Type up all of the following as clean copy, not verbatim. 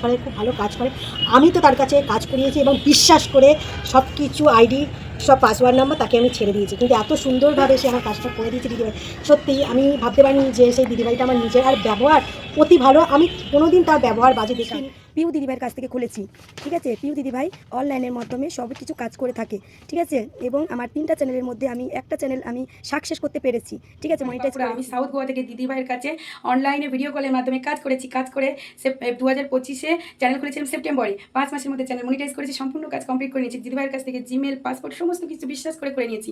করে, খুব ভালো কাজ করে। আমি তো তার কাছে কাজ করিয়েছি এবং বিশ্বাস করে সব কিছু আইডি, সব পাসওয়ার্ড নাম্বার তাকে আমি ছেড়ে দিয়েছি, কিন্তু এত সুন্দরভাবে সে আমার কাজটা করে দিয়েছে দিদিভাই। সত্যি আমি ভাবতে পারিনি যে সেই দিদিভাইটা আমার নিজের, আর ব্যবহার অতি ভালো। আমি কোনোদিন তার ব্যবহার বাজে দেখিনি। পিউ দিদিভাইয়ের কাছ থেকে খুলেছি, ঠিক আছে। পিউ দিদিভাই অনলাইনের মাধ্যমে সব কিছু কাজ করে থাকে, ঠিক আছে। এবং আমার 3টা চ্যানেলের মধ্যে আমি একটা চ্যানেল আমি সাকসেস করতে পেরেছি, ঠিক আছে, মনিটাইজ করে। আমি সাউথ গোয়া থেকে দিদিভাইয়ের কাছে অনলাইনে ভিডিও কলের মাধ্যমে কাজ করেছি। কাজ করে 2025-এ চ্যানেল খুলেছিলাম সেপ্টেম্বরে। 5 মাসের মধ্যে চ্যানেল মনিটাইজ করেছি, সম্পূর্ণ কাজ কমপ্লিট করে নিয়েছি। দিদিভাইয়ের কাছ থেকে জিমেল, পাসপোর্ট সমস্ত কিছু বিশ্বাস করে নিয়েছি।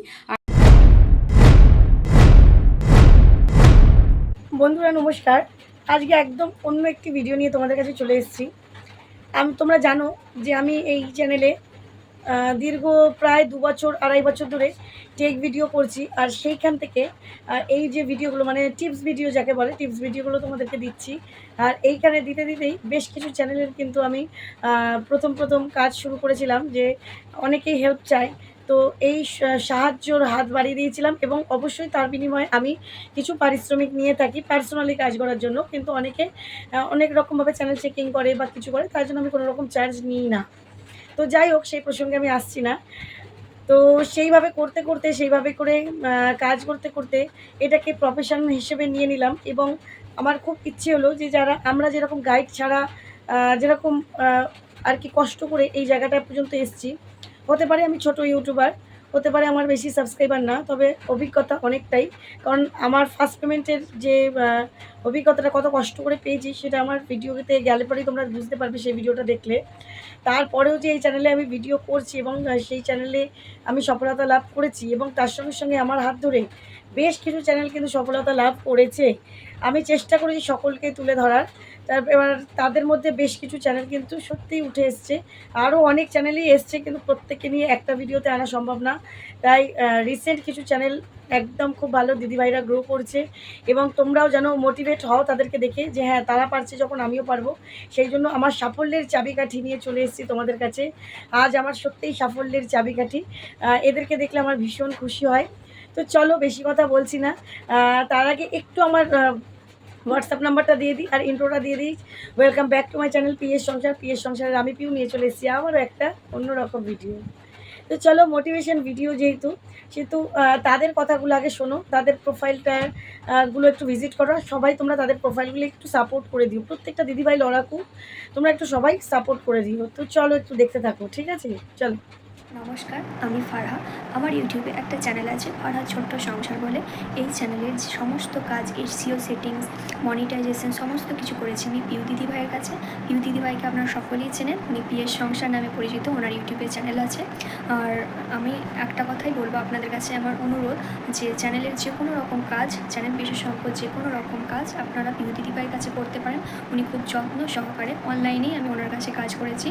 বন্ধুরা নমস্কার, আজকে একদম অন্য একটি ভিডিও নিয়ে তোমাদের কাছে চলে এসেছি। তোমরা জানো যে আমি এই চ্যানেলে দীর্ঘ প্রায় 2 বছর 2.5 বছর ধরে টেক ভিডিও করছি। আর সেইখান থেকে এই যে ভিডিওগুলো মানে টিপস ভিডিও যাকে বলে, টিপস ভিডিওগুলো তোমাদেরকে দিচ্ছি। আর এইখানে দিতে দিতেই বেশ কিছু চ্যানেলের কিন্তু আমি প্রথম কাজ শুরু করেছিলাম, যে অনেকেই হেল্প চায়। তো এই সাহায্যর হাত বাড়িয়ে দিয়েছিলাম এবং অবশ্যই তার বিনিময়ে আমি কিছু পারিশ্রমিক নিয়ে থাকি পার্সোনালি কাজ করার জন্য। কিন্তু অনেকে অনেক রকমভাবে চ্যানেল চেকিং করে বা কিছু করে, তার জন্য আমি কোনো রকম চার্জ নিই না। তো যাই হোক, সেই প্রসঙ্গে আমি আসছি না। তো সেইভাবে সেইভাবে করে কাজ করতে করতে এটাকে প্রফেশন হিসেবে নিয়ে নিলাম। এবং আমার খুব ইচ্ছে হলো যে আমরা যেরকম গাইড ছাড়া যেরকম আর কি কষ্ট করে এই জায়গাটা পর্যন্ত এসেছি, হতে পারে আমি ছোট ইউটিউবার, হতে পারে আমার বেশি সাবস্ক্রাইবার না, তবে অভিজ্ঞতা অনেকটাই। কারণ আমার ফার্স্ট পেমেন্টের যে অভিজ্ঞতাটা কত কষ্ট করে পেয়েছি, সেটা আমার ভিডিওতে গেলে পরেই তোমরা বুঝতে পারবে সেই ভিডিওটা দেখলে। তারপরেও যে এই চ্যানেলে আমি ভিডিও করছি এবং সেই চ্যানেলে আমি সফলতা লাভ করেছি, এবং তার সঙ্গে সঙ্গে আমার হাত ধরে বেশ কিছু চ্যানেল কিন্তু সফলতা লাভ করেছে। আমি চেষ্টা করেছি সকলকে তুলে ধরার। এবার তাদের মধ্যে বেশ কিছু চ্যানেল কিন্তু সত্যিই উঠে এসছে, আরও অনেক চ্যানেলই এসছে, কিন্তু প্রত্যেককে নিয়ে একটা ভিডিওতে আনা সম্ভব না। তাই রিসেন্ট কিছু চ্যানেল একদম খুব ভালো দিদিভাইরা গ্রো করছে, এবং তোমরাও যেন মোটিভেট হও তাদেরকে দেখে, যে হ্যাঁ তারা পারছে যখন আমিও পারবো। সেই জন্য আমার সাফল্যের চাবিকাঠি নিয়ে চলে এসেছি তোমাদের কাছে। আজ আমার সত্যিই সাফল্যের চাবিকাঠি। এদেরকে দেখলে আমার ভীষণ খুশি হয়। তো চলো বেশি কথা বলছি না, তার আগে একটু আমার হোয়াটসঅ্যাপ নাম্বারটা দিয়ে দিই আর ইন্ট্রোটা দিয়ে দিই। Welcome back to my channel PS সংসার। পিএস সংসারের আমি পিউ নিয়ে চলে এসেছি আবারও একটা অন্যরকম ভিডিও। তো চলো, মোটিভেশন ভিডিও যেহেতু, সেহেতু তাদের কথাগুলো আগে শোনো, তাদের প্রোফাইলটা গুলো একটু ভিজিট করো। সবাই তোমরা তাদের প্রোফাইলগুলো একটু সাপোর্ট করে দিও, প্রত্যেকটা দিদিভাই লড়াকু, তোমরা একটু সবাই সাপোর্ট করে দিও। তো চলো একটু দেখতে থাকো, ঠিক আছে? চলো। নমস্কার, আমি ফারহা। আমার ইউটিউবে একটা চ্যানেল আছে ফারহা ছোট্ট সংসার বলে। এই চ্যানেলের যে সমস্ত কাজ, এসইও সেটিংস, মনিটাইজেশন সমস্ত কিছু করেছি আমি পিউ দিদিভাইয়ের কাছে। পিউ দিদিভাইকে আপনারা সকলেই চেনেন, উনি পিএস সংসার নামে পরিচিত, ওনার ইউটিউবে চ্যানেল আছে। আর আমি একটা কথাই বলবো আপনাদের কাছে, আমার অনুরোধ যে চ্যানেলের যে কোনো রকম কাজ, চ্যানেল বিশেষজ্ঞ যে কোনো রকম কাজ আপনারা পিউ দিদিভাইয়ের কাছে করতে পারেন। উনি খুব যত্ন সহকারে, অনলাইনেই আমি ওনার কাছে কাজ করেছি,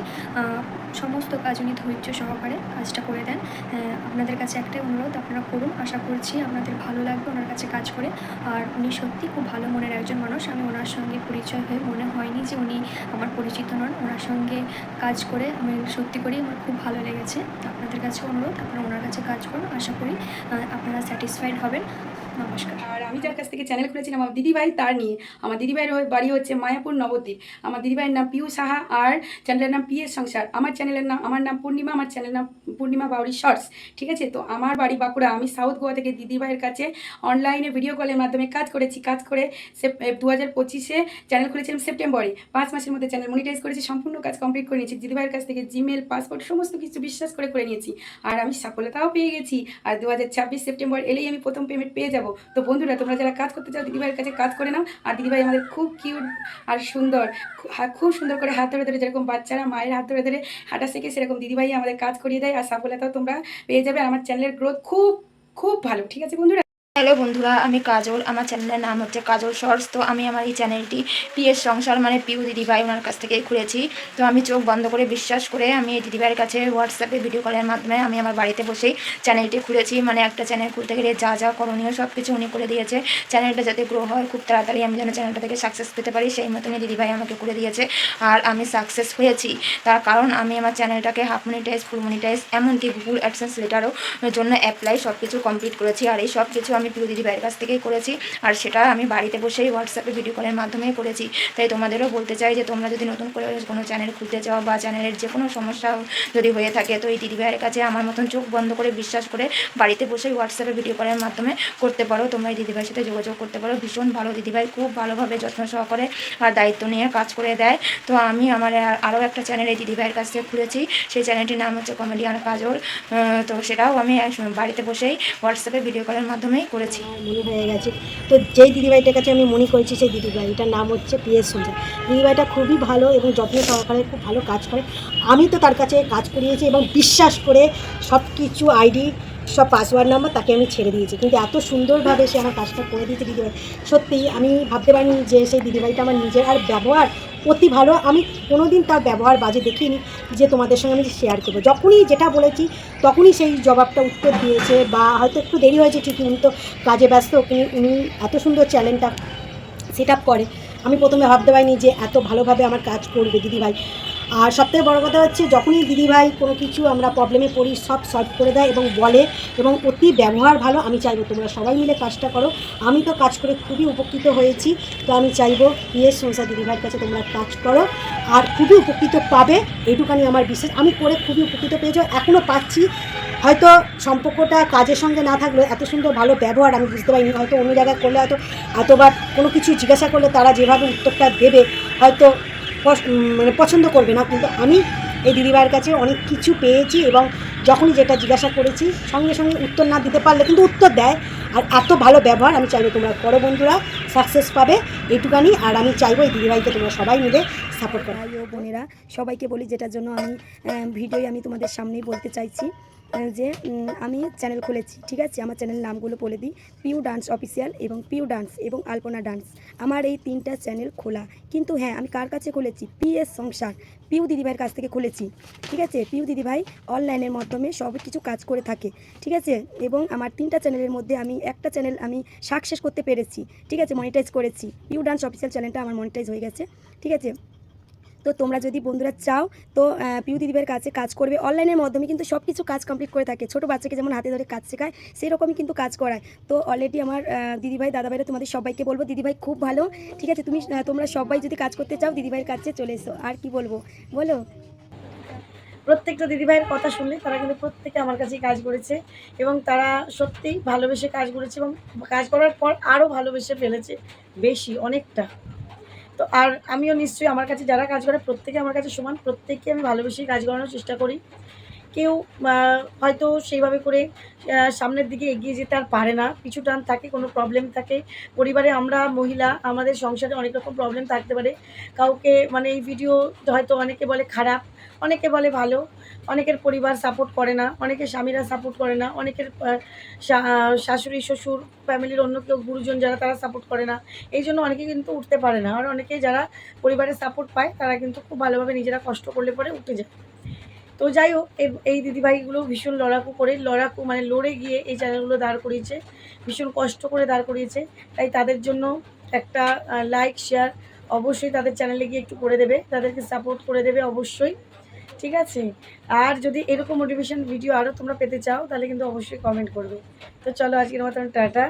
সমস্ত কাজ উনি ধৈর্য সহকারে কাজটা করে দেন। আপনাদের কাছে একটাই অনুরোধ, আপনারা করুন, আশা করছি আপনাদের ভালো লাগবে ওনার কাছে কাজ করে। আর উনি সত্যি খুব ভালো মনের একজন মানুষ। আমি ওনার সঙ্গে পরিচয় হয়ে মনে হয়নি যে উনি আমার পরিচিত নন। ওনার সঙ্গে কাজ করে আমি সত্যি করেই আমার খুব ভালো লেগেছে। আপনাদের কাছে অনুরোধ, আপনারা ওনার কাছে কাজ করুন, আশা করি আপনারা স্যাটিসফাইড হবেন। নমস্কার। আর আমি যার কাছ থেকে চ্যানেল খুলেছিলাম আমার দিদিভাই, তার নিয়ে। আমার দিদিভাইয়ের বাড়ি হচ্ছে মায়াপুর নবদ্বীপ। আমার দিদিভাইয়ের নাম পিউ সাহা আর চ্যানেলের নাম পিএস সংসার। আমার নাম পূর্ণিমা, আমার চ্যানেলের নাম পূর্ণিমা বাউরি শর্টস, ঠিক আছে। তো আমার বাড়ি বাঁকুড়া। আমি সাউথ গোয়া থেকে দিদিভাইয়ের কাছে অনলাইনে ভিডিও কলের মাধ্যমে কাজ করেছি। কাজ করে 2025-এ চ্যানেল খুলেছিলাম সেপ্টেম্বরে। 5 মাসের মধ্যে চ্যানেল মনিটাইজ করেছি, সম্পূর্ণ কাজ কমপ্লিট করে নিয়েছি। দিদিভাইয়ের কাছ থেকে জিমেল, পাসপোর্ট সমস্ত কিছু বিশ্বাস করে নিয়েছি। আর আমি সফলতাও পেয়ে গেছি। আর 2026 সেপ্টেম্বর এলেই আমি প্রথম পেমেন্ট পেয়ে যাবো। তো বন্ধুরা, তোমরা যারা কাজ করতে চাও দিদিভাইয়ের কাছে কাজ করে নাও। আর দিদিভাই আমাদের খুব কিউট আর সুন্দর, খুব সুন্দর করে হাত ধরে যেরকম বাচ্চারা মায়ের হাত ধরে হাঁটা শেখে, সেরকম দিদিভাই আমাদের কাজ করিয়ে দেয়। আর সফলতাও তোমরা পেয়ে যাবে। আর আমার চ্যানেলের গ্রোথ খুব খুব ভালো, ঠিক আছে বন্ধুরা। হ্যালো বন্ধুরা, আমি কাজল। আমার চ্যানেলের নাম হচ্ছে কাজল শর্টস। তো আমি আমার এই চ্যানেলটি পিএস সংসার মানে পিউ দিদিভাই ওনার কাছ থেকেই খুলেছি। তো আমি চোখ বন্ধ করে বিশ্বাস করে আমি এই দিদিভাইয়ের কাছে হোয়াটসঅ্যাপে ভিডিও কলের মাধ্যমে আমি আমার বাড়িতে বসেই চ্যানেলটি খুলেছি। মানে একটা চ্যানেল খুলতে গেলে যা যা করণীয় সব কিছু উনি করে দিয়েছে। চ্যানেলটা যাতে গ্রো হয় খুব তাড়াতাড়ি, আমি যেন চ্যানেলটা থেকে সাকসেস পেতে পারি, সেই মতনই দিদিভাই আমাকে করে দিয়েছে। আর আমি সাকসেস হয়েছি, তার কারণ আমি আমার চ্যানেলটাকে হাফ মনিটাইজ, ফুল মনিটাইজ, এমনকি গুগল অ্যাডসেন্স লেটারও জন্য অ্যাপ্লাই সব কিছু কমপ্লিট করেছি। আর এই সব কিছু আমি আমি পিউ দিদিভাইয়ের কাছ থেকেই করেছি, আর সেটা আমি বাড়িতে বসেই হোয়াটসঅ্যাপে ভিডিও কলের মাধ্যমেই করেছি। তাই তোমাদেরও বলতে চাই যে তোমরা যদি নতুন করে কোনো চ্যানেল খুলতে চাও বা চ্যানেলের যে কোনো সমস্যা যদি হয়ে থাকে, তো এই দিদিভাইয়ের কাছে আমার মতন চোখ বন্ধ করে বিশ্বাস করে বাড়িতে বসেই হোয়াটসঅ্যাপে ভিডিও কলের মাধ্যমে করতে পারো। তোমরা এই দিদিভাইয়ের সাথে যোগাযোগ করতে পারো। ভীষণ ভালো দিদিভাই, খুব ভালোভাবে যত্ন সহকারে আর দায়িত্ব নিয়ে কাজ করে দেয়। তো আমি আমার আরও একটা চ্যানেল এই দিদিভাইয়ের কাছ থেকে খুলেছি, সেই চ্যানেলটির নাম হচ্ছে কমেডিয়ান কাজল। তো সেটাও আমি বাড়িতে বসেই হোয়াটসঅ্যাপে ভিডিও কলের মাধ্যমেই করেছি। মনে হয়ে গেছে। তো যেই দিদিভাইটার কাছে আমি মনে করেছি সেই দিদিভাইটার নাম হচ্ছে পিএস সঞ্চার। দিদিভাইটা খুবই ভালো এবং যত্ন সহকারে খুব ভালো কাজ করে। আমি তো তার কাছে কাজ করিয়েছি এবং বিশ্বাস করে সব কিছু আইডি সব পাসওয়ার্ড নাম্বার তাকে আমি ছেড়ে দিয়েছি, কিন্তু এত সুন্দরভাবে সে আমার কাজটা করে দিয়েছে দিদিভাই। সত্যি আমি ভাবতে পারিনি যে সেই দিদিভাইটা আমার নিজের, আর ব্যবহার অতি ভালো। আমি কোনো দিন তার ব্যবহার বাজে দেখিনি যে তোমাদের সঙ্গে আমি শেয়ার করবো। যখনই যেটা বলেছি তখনই সেই জবাবটা উত্তর দিয়েছে, বা হয়তো একটু দেরি হয়েছে ঠিকই, উনি তো কাজে ব্যস্ত, উনি এত সুন্দর চ্যানেলটা সেট আপ করে। আমি প্রথমে ভাবতে পারিনি যে এত ভালোভাবে আমার কাজ করবে দিদিভাই। আর সবথেকে বড় কথা হচ্ছে, যখনই দিদিভাই কোনো কিছু আমরা প্রবলেমে পড়ি সব সলভ করে দেয় এবং বলে, এবং অতি ব্যবহার ভালো। আমি চাইবো তোমরা সবাই মিলে কাজটা করো। আমি তো কাজ করে খুবই উপকৃত হয়েছি। তো আমি চাইবো পিএস সংসার দিদিভাইয়ের কাছে তোমরা কাজ করো আর খুবই উপকৃত পাবে, এইটুখানি আমার বিশেষ। আমি করে খুবই উপকৃত পেয়েছি, এখনও পাচ্ছি। হয়তো সম্পর্কটা কাজের সঙ্গে না থাকলেও এত সুন্দর ভালো ব্যবহার আমি বুঝতে পারিনি। হয়তো অন্য জায়গায় করলে হয়তো এতবার কোনো কিছু জিজ্ঞাসা করলে তারা যেভাবে উত্তরটা দেবে হয়তো মানে পছন্দ করবে না, কিন্তু আমি এই দিদিভাইয়ের কাছে অনেক কিছু পেয়েছি, এবং যখনই যেটা জিজ্ঞাসা করেছি সঙ্গে সঙ্গে উত্তর না দিতে পারলে কিন্তু উত্তর দেয়। আর এত ভালো ব্যবহার আমি চাইবো তোমরা করো বন্ধুরা, সাকসেস পাবে এইটুকানি। আর আমি চাইবো এই দিদিভাইকে তোমরা সবাই মিলে সাপোর্ট করো। ভাই ও বোনেরা সবাইকে বলি, যেটার জন্য আমি ভিডিওই আমি তোমাদের সামনেই বলতে চাইছি যে আমি চ্যানেল খুলেছি, ঠিক আছে। আমার চ্যানেল নামগুলো বলে দিই, পিউ ডান্স অফিসিয়াল এবং পিউ ডান্স এবং আলপনা ডান্স। আমার এই 3টা চ্যানেল খোলা, কিন্তু হ্যাঁ আমি কার কাছে খুলেছি? পিএস সংসার পিউ দিদিভাইয়ের কাছ থেকে খুলেছি, ঠিক আছে। পিউ দিদিভাই অনলাইনের মাধ্যমে সব কিছু কাজ করে থাকে, ঠিক আছে। এবং আমার 3টা চ্যানেলের মধ্যে আমি একটা চ্যানেল আমি সাকসেস করতে পেরেছি, ঠিক আছে, মনিটাইজ করেছি। পিউ ডান্স অফিসিয়াল চ্যানেলটা আমার মনিটাইজ হয়ে গেছে, ঠিক আছে। তো তোমরা যদি বন্ধুরা চাও তো পিউ দিদিভাইয়ের কাছে কাজ করবে। অনলাইনের মাধ্যমে কিন্তু সব কিছু কাজ কমপ্লিট করে থাকে। ছোটো বাচ্চাকে যেমন হাতে ধরে কাজ শেখায় সেরকমই কিন্তু কাজ করায়। তো অলরেডি আমার দিদিভাই দাদাভাইরা তোমাদের সবাইকে বলবো, দিদিভাই খুব ভালো, ঠিক আছে। তোমরা সবাই যদি কাজ করতে চাও দিদিভাইয়ের কাছে চলে এসো। আর কি বলবো বলো? প্রত্যেকটা দিদিভাইয়ের কথা শুনলে তারা কিন্তু প্রত্যেকে আমার কাছেই কাজ করেছে, এবং তারা সত্যিই ভালোবেসে কাজ করেছে, এবং কাজ করার পর আরও ভালোবেসে ফেলেছে বেশি, অনেকটা। তো আর আমিও নিশ্চয়ই আমার কাছে যারা কাজ করে প্রত্যেকে আমার কাছে সমান, প্রত্যেককে আমি ভালোবেসেই কাজ করানোর চেষ্টা করি। কেউ হয়তো সেইভাবে করে সামনের দিকে এগিয়ে যেতে আর পারে না, পিছু টান থাকে, কোনো প্রবলেম থাকে পরিবারে। আমরা মহিলা, আমাদের সংসারে অনেক রকম প্রবলেম থাকতে পারে। কাউকে মানে এই ভিডিও হয়তো অনেকে বলে খারাপ, অনেকে বলে ভালো, অনেকের পরিবার সাপোর্ট করে না, অনেকের স্বামীরা সাপোর্ট করে না, অনেকের শাশুড়ি শ্বশুর ফ্যামিলির অন্য কেউ গুরুজন যারা তারা সাপোর্ট করে না। এই জন্য অনেকে কিন্তু উঠতে পারে না। আর অনেকে যারা পরিবারের সাপোর্ট পায় তারা কিন্তু খুব ভালোভাবে নিজেরা কষ্ট করলে পরে উঠে যায়। তো যাই হোক, এই দিদিভাইগুলো ভীষণ লড়াকু মানে লড়ে গিয়ে এই চ্যানেলগুলো দাঁড় করিয়েছে, ভীষণ কষ্ট করে দাঁড় করিয়েছে। তাই তাদের জন্য একটা লাইক শেয়ার অবশ্যই তাদের চ্যানেলে গিয়ে একটু করে দেবে, তাদেরকে সাপোর্ট করে দেবে অবশ্যই, ঠিক আছে। আর যদি এরকম মোটিভেশন ভিডিও আরও তোমরা পেতে চাও তাহলে কিন্তু অবশ্যই কমেন্ট করবে। তো চলো আজকের মতন টাটা।